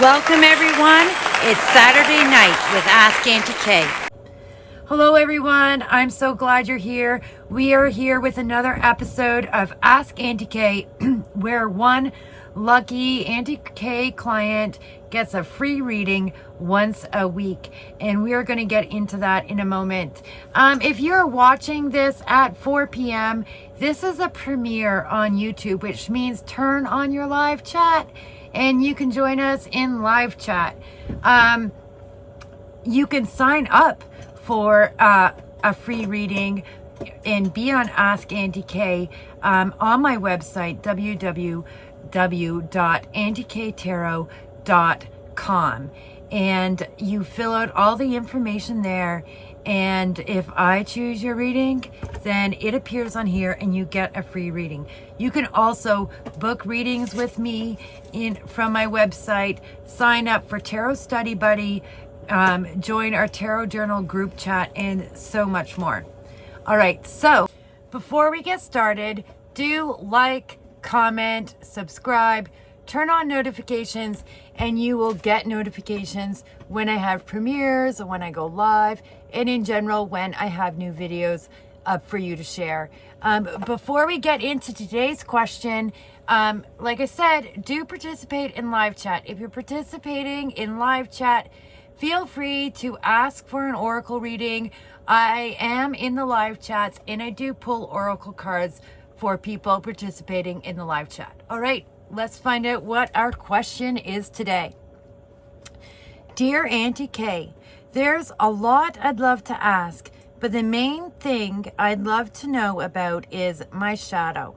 Welcome everyone. It's Saturday night with Ask Aunty K. Hello everyone. I'm so glad you're here. We are here with another episode of Ask Aunty K where one lucky Aunty K client gets a free reading once a week, and we are going to get into that in a moment. If you're watching this at 4 p.m., this is a premiere on YouTube, which means turn on your live chat and you can join us in live chat. You can sign up for a free reading and be on Ask Aunty K on my website, www.auntyKtarot.com, and you fill out all the information there, and if I choose your reading, then it appears on here and you get a free reading. You can also book readings with me from my website, sign up for Tarot Study Buddy, join our Tarot Journal group chat, and so much more. All right, so before we get started, do like, comment, subscribe, turn on notifications, and you will get notifications when I have premieres, or when I go live, and in general when I have new videos up for you to share. Before we get into today's question, like I said, do participate in live chat. If you're participating in live chat, feel free to ask for an oracle reading. I am in the live chats and I do pull oracle cards for people participating in the live chat. All right, let's find out what our question is today. Dear Aunty K, there's a lot I'd love to ask, but the main thing I'd love to know about is my shadow.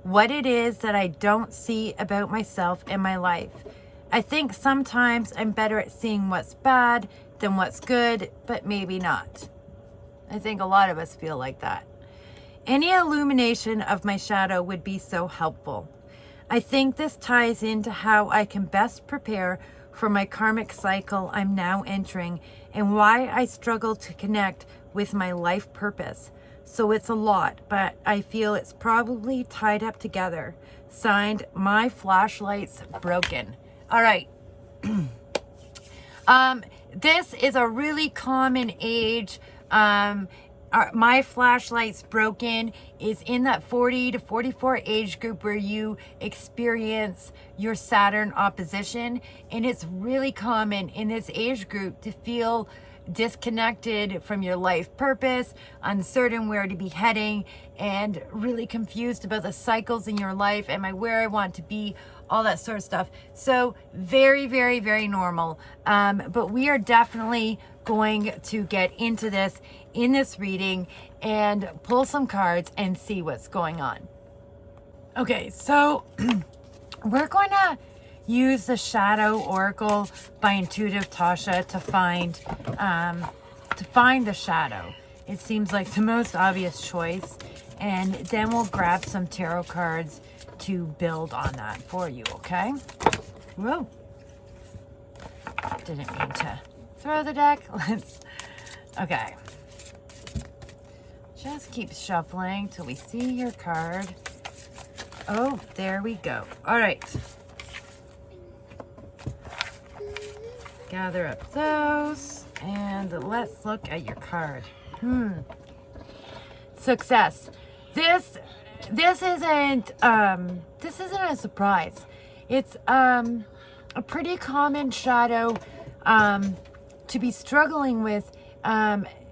What it is that I don't see about myself and my life. I think sometimes I'm better at seeing what's bad than what's good, but maybe not. I think a lot of us feel like that. Any illumination of my shadow would be so helpful. I think this ties into how I can best prepare for my karmic cycle I'm now entering, and why I struggle to connect with my life purpose. So it's a lot, but I feel it's probably tied up together. Signed, My Flashlight's Broken. All right. This is a really common age. My Flashlight's Broken is in that 40 to 44 age group where you experience your Saturn opposition. And it's really common in this age group to feel disconnected from your life purpose, uncertain where to be heading, and really confused about the cycles in your life. Am I where I want to be? All that sort of stuff. So very, very, very normal. But we are definitely going to get into this in this reading and pull some cards and see what's going on. Okay, so we're going to use the Shadow Oracle by Intuitive Tasha to find the shadow. It seems like the most obvious choice, and then we'll grab some tarot cards to build on that for you, okay? Whoa. Didn't mean to throw the deck. Okay. Just keep shuffling till we see your card. Oh, there we go. All right. Gather up those and let's look at your card. Success. This isn't a surprise. It's a pretty common shadow to be struggling with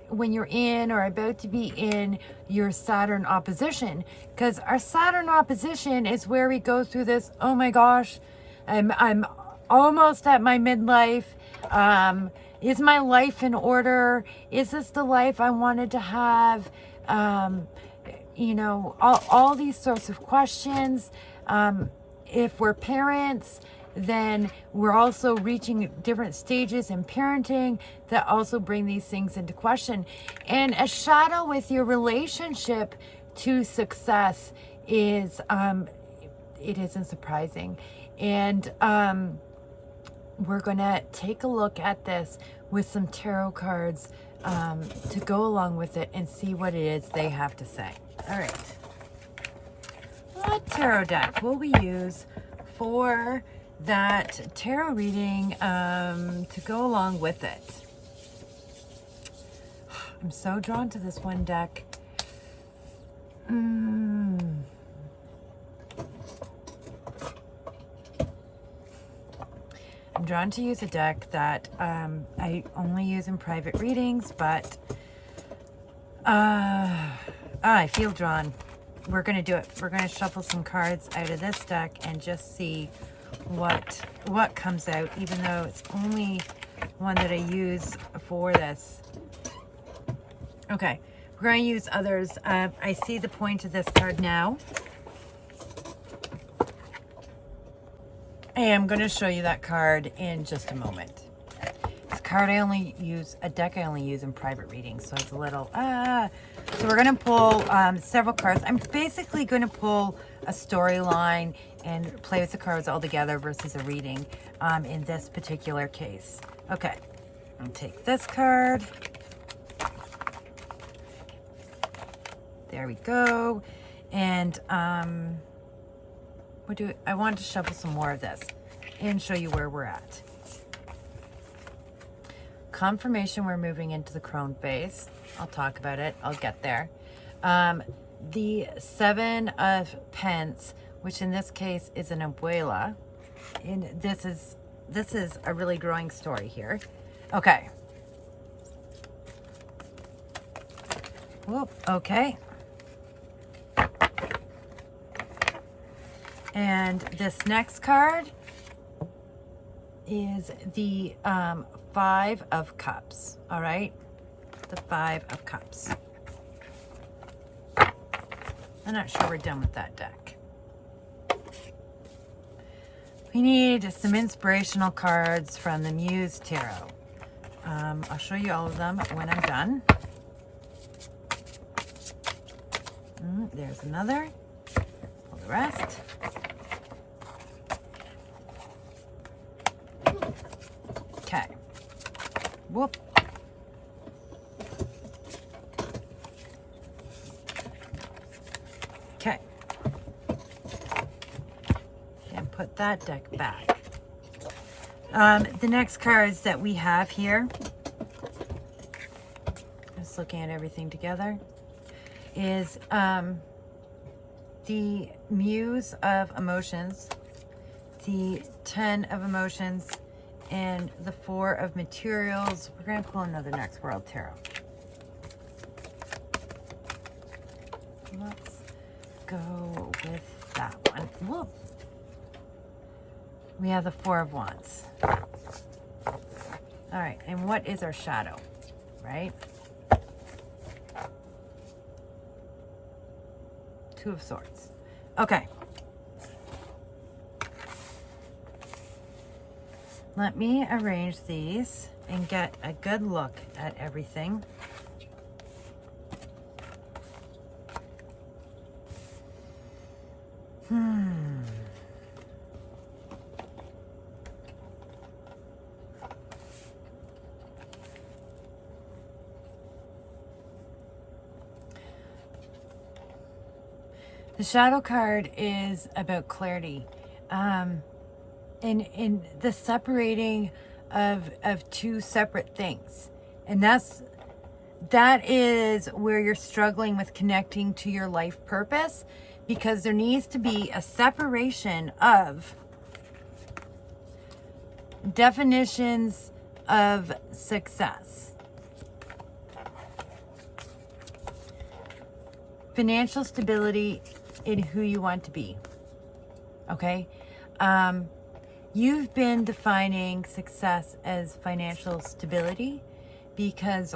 when you're in or about to be in your Saturn opposition, because our Saturn opposition is where we go through this, oh my gosh, I'm almost at my midlife. Is my life in order? Is this the life I wanted to have? You know, all these sorts of questions. If we're parents, then we're also reaching different stages in parenting that also bring these things into question. And a shadow with your relationship to success is, it isn't surprising. And we're going to take a look at this with some tarot cards to go along with it and see what it is they have to say. All right. What tarot deck will we use for that tarot reading to go along with it. I'm so drawn to this one deck. I'm drawn to use a deck that I only use in private readings, but I feel drawn. We're going to do it. We're going to shuffle some cards out of this deck and just see what comes out, even though it's only one that I use for this. Okay, we're going to use others. I see the point of this card now. I am going to show you that card in just a moment. This card I only use, a deck I only use in private readings, so it's a little, So we're going to pull several cards. I'm basically going to pull a storyline and play with the cards all together versus a reading in this particular case. Okay, I'll take this card. There we go. And I want to shuffle some more of this and show you where we're at. Confirmation we're moving into the crone phase. I'll talk about it. I'll get there. The Seven of Pence, which in this case is an abuela. And this is a really growing story here. Okay. Whoop, okay. And this next card is the Five of Cups. All right, the Five of Cups. I'm not sure we're done with that deck. We need some inspirational cards from the Muse Tarot. I'll show you all of them when I'm done. There's another. Pull the rest. Okay. Whoop. Okay. And put that deck back. The next cards that we have here, just looking at everything together, is the Muse of Emotions, the Ten of Emotions, and the Four of Materials. We're going to pull another Next World Tarot. Let's go with that one. Whoa. We have the Four of Wands. All right, and what is our shadow, right? Two of Swords. Okay. Let me arrange these and get a good look at everything. The shadow card is about clarity. In the separating of two separate things. And that is where you're struggling with connecting to your life purpose, because there needs to be a separation of definitions of success. Financial stability in who you want to be. Okay? You've been defining success as financial stability because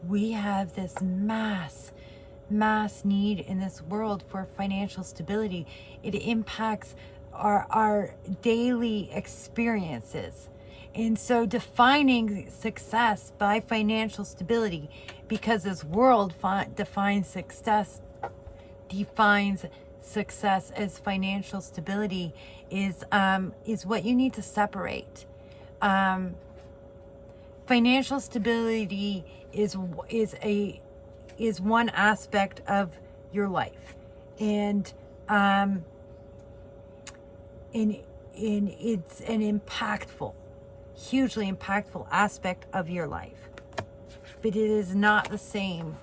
we have this mass need in this world for financial stability. It impacts our daily experiences. And so defining success by financial stability, because this world defines success as financial stability, is what you need to separate. Financial stability is one aspect of your life, and it's an impactful, hugely impactful aspect of your life. But it is not the same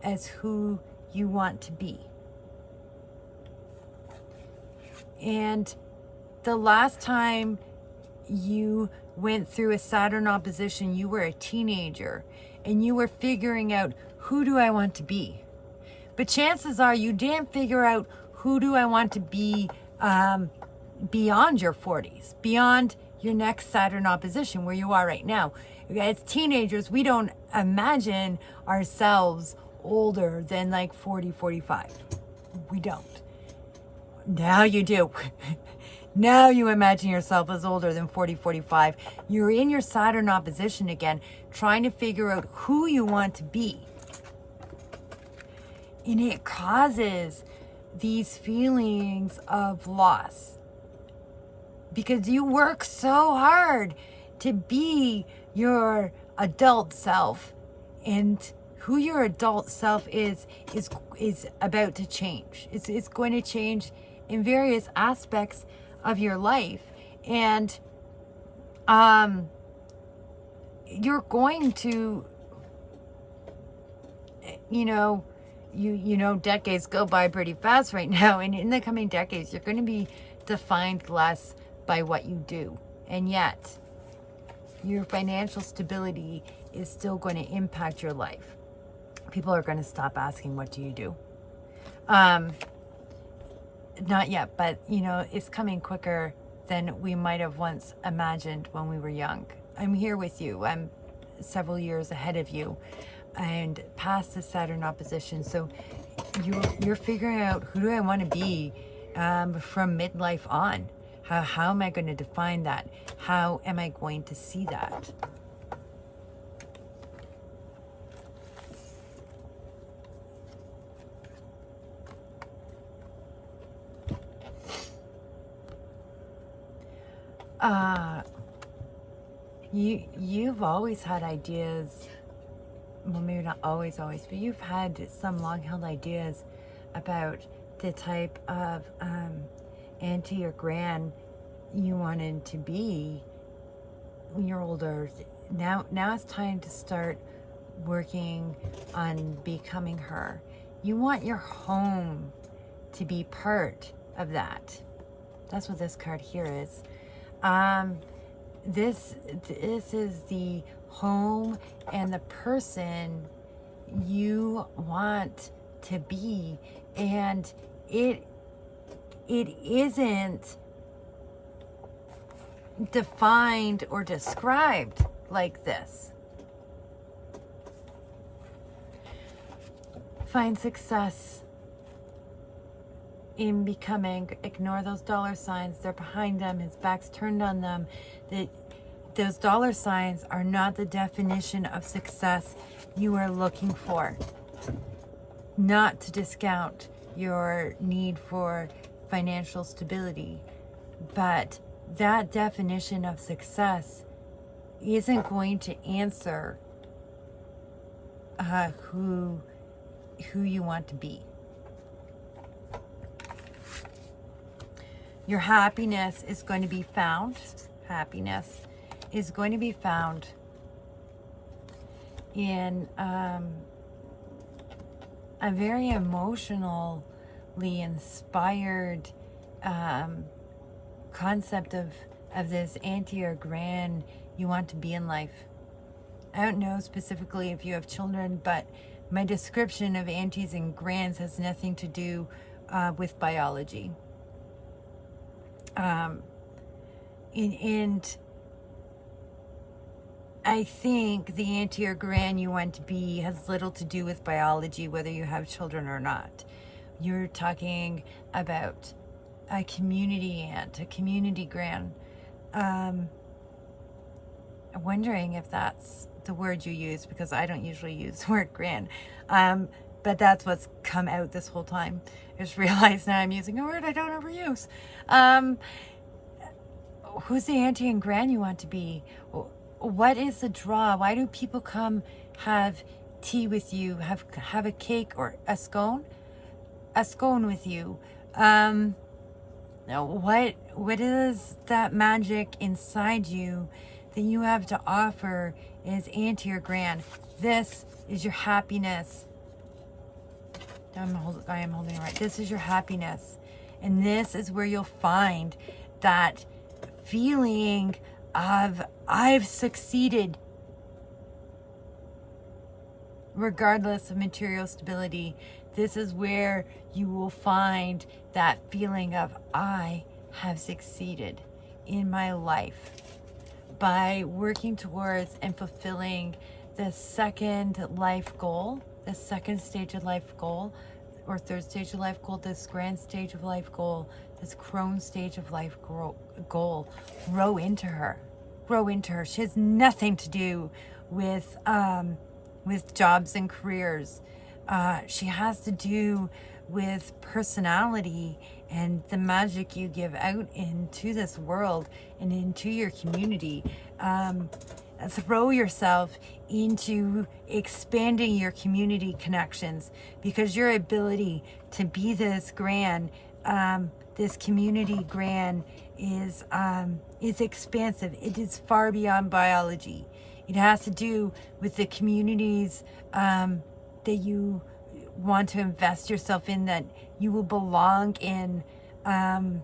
as who you want to be. And the last time you went through a Saturn opposition, you were a teenager and you were figuring out, who do I want to be? But chances are you didn't figure out, who do I want to be beyond your 40s, beyond your next Saturn opposition where you are right now. As teenagers, we don't imagine ourselves older than like 40, 45. We don't. Now you do. Now you imagine yourself as older than 40, 45. You're in your Saturn opposition again, trying to figure out who you want to be. And it causes these feelings of loss. Because you work so hard to be your adult self, and who your adult self is about to change. It's going to change in various aspects of your life, and you're going to, you know, decades go by pretty fast right now, and in the coming decades, you're going to be defined less by what you do, and yet your financial stability is still going to impact your life. People are going to stop asking, what do you do? Not yet, but it's coming quicker than we might have once imagined when we were young. I'm here with you. I'm several years ahead of you and past the Saturn opposition. So you're figuring out, who do I want to be from midlife on? How am I going to define that? How am I going to see that? You've always had ideas, well, maybe not always, but you've had some long-held ideas about the type of auntie or gran you wanted to be when you're older. Now it's time to start working on becoming her. You want your home to be part of that. That's what this card here is. This is the home and the person you want to be, and it isn't defined or described like this. Find success in becoming. Ignore those dollar signs. They're behind them. His back's turned on them. Those dollar signs are not the definition of success you are looking for. Not to discount your need for financial stability, but that definition of success isn't going to answer who you want to be. Your happiness is going to be found. Happiness is going to be found in a very emotionally inspired concept of this auntie or gran you want to be in life. I don't know specifically if you have children, but my description of aunties and grans has nothing to do with biology. And I think the auntie or gran you want to be has little to do with biology, whether you have children or not. You're talking about a community aunt, a community gran. I'm wondering if that's the word you use, because I don't usually use the word gran. But that's what's come out this whole time. I just realized now I'm using a word I don't ever use. Who's the auntie and gran you want to be? What is the draw? Why do people come have tea with you, have a cake or a scone with you? what is that magic inside you that you have to offer is Auntie or Gran. This is your happiness. I am holding it right. This is your happiness. And this is where you'll find that feeling of I've succeeded. Regardless of material stability, this is where you will find that feeling of I have succeeded in my life by working towards and fulfilling the second life goal, the second stage of life goal, or third stage of life goal, this grand stage of life goal, this crone stage of life goal. Grow into her. Grow into her. She has nothing to do with jobs and careers. She has to do with personality and the magic you give out into this world and into your community. Throw yourself into expanding your community connections, because your ability to be this grand, this community grand is expansive. It is far beyond biology. It has to do with the communities that you want to invest yourself in, that you will belong in, as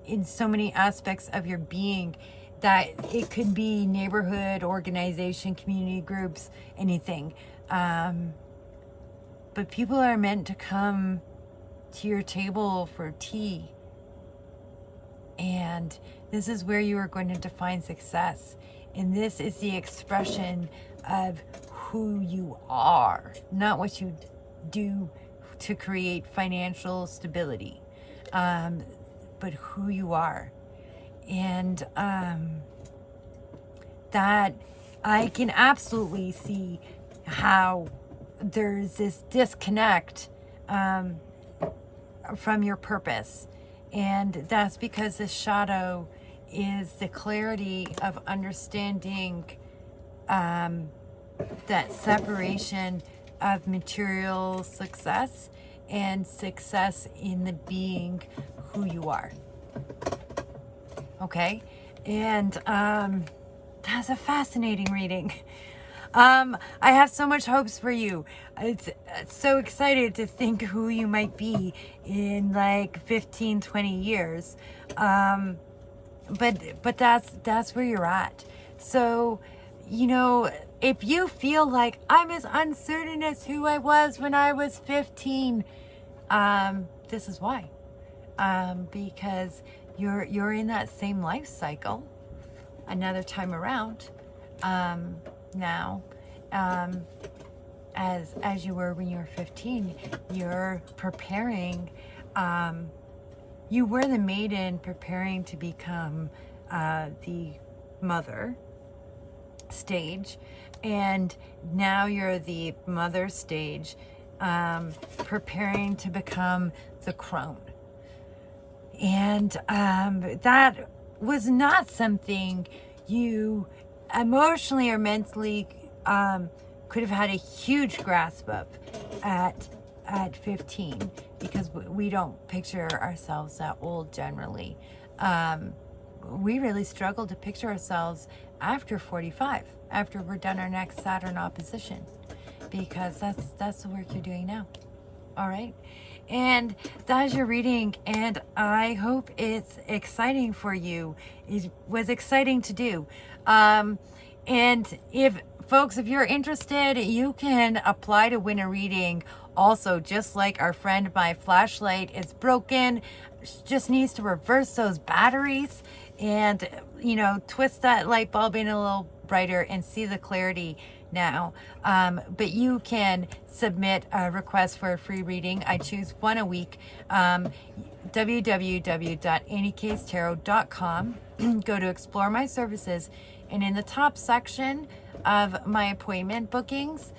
in so many aspects of your being, that it could be neighborhood, organization, community groups, anything. But people are meant to come to your table for tea. And this is where you are going to define success. And this is the expression of who you are, not what you do to create financial stability, but who you are. And that I can absolutely see how there's this disconnect from your purpose. And that's because the shadow is the clarity of understanding that separation of material success and success in the being who you are. Okay? And that's a fascinating reading. I have so much hopes for you. It's so excited to think who you might be in like 15, 20 years. But that's where you're at. So, you know, if you feel like I'm as uncertain as who I was when I was 15, this is why. Because you're in that same life cycle another time around now, as you were when you were 15. You're preparing. You were the maiden preparing to become the mother stage, and now you're the mother stage, preparing to become the crone. And that was not something you emotionally or mentally could have had a huge grasp of at 15, because we don't picture ourselves that old generally. We really struggle to picture ourselves after 45, after we're done our next Saturn opposition, because that's the work you're doing now. All right. And that's your reading, and I hope it's exciting for you. It was exciting to do. And if you're interested, you can apply to win a reading. Also, just like our friend, my flashlight is broken, just needs to reverse those batteries and, you know, twist that light bulb in a little brighter and see the clarity now. But you can submit a request for a free reading. I choose one a week. www.auntykstarot.com. Go to explore my services, and in the top section of my appointment bookings,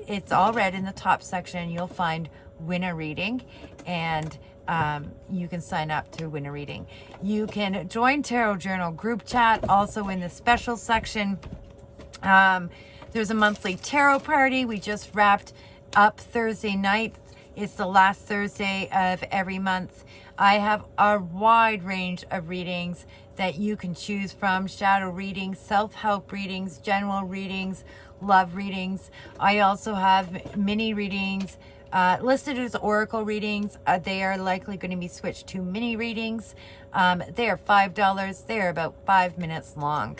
it's all red in the top section. You'll find win a reading, and you can sign up to win a reading. You can join Tarot Journal group chat, also in the special section. There's a monthly tarot party. We just wrapped up Thursday night. It's the last Thursday of every month. I have a wide range of readings that you can choose from. Shadow readings, self-help readings, general readings, love readings. I also have mini readings listed as oracle readings. They are likely going to be switched to mini readings. They are $5. They're about 5 minutes long.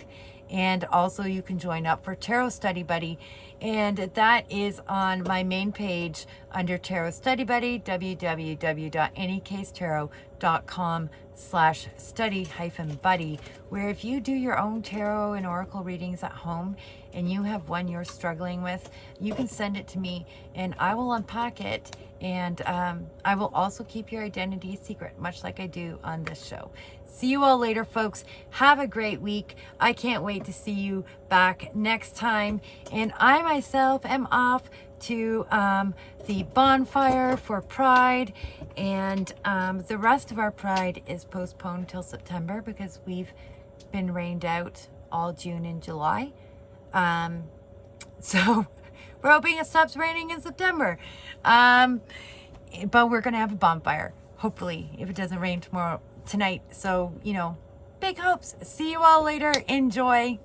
And also you can join up for Tarot Study Buddy, and that is on my main page under Tarot Study Buddy, www.anycasetarot.com/study-buddy, where if you do your own tarot and oracle readings at home and you have one you're struggling with, you can send it to me and I will unpack it, and I will also keep your identity secret, much like I do on this show. See you all later, folks. Have a great week. I can't wait to see you back next time. And I myself am off to the bonfire for Pride. And the rest of our Pride is postponed till September because we've been rained out all June and July. So we're hoping it stops raining in September. But we're going to have a bonfire, hopefully, if it doesn't rain tonight. So, big hopes. See you all later. Enjoy.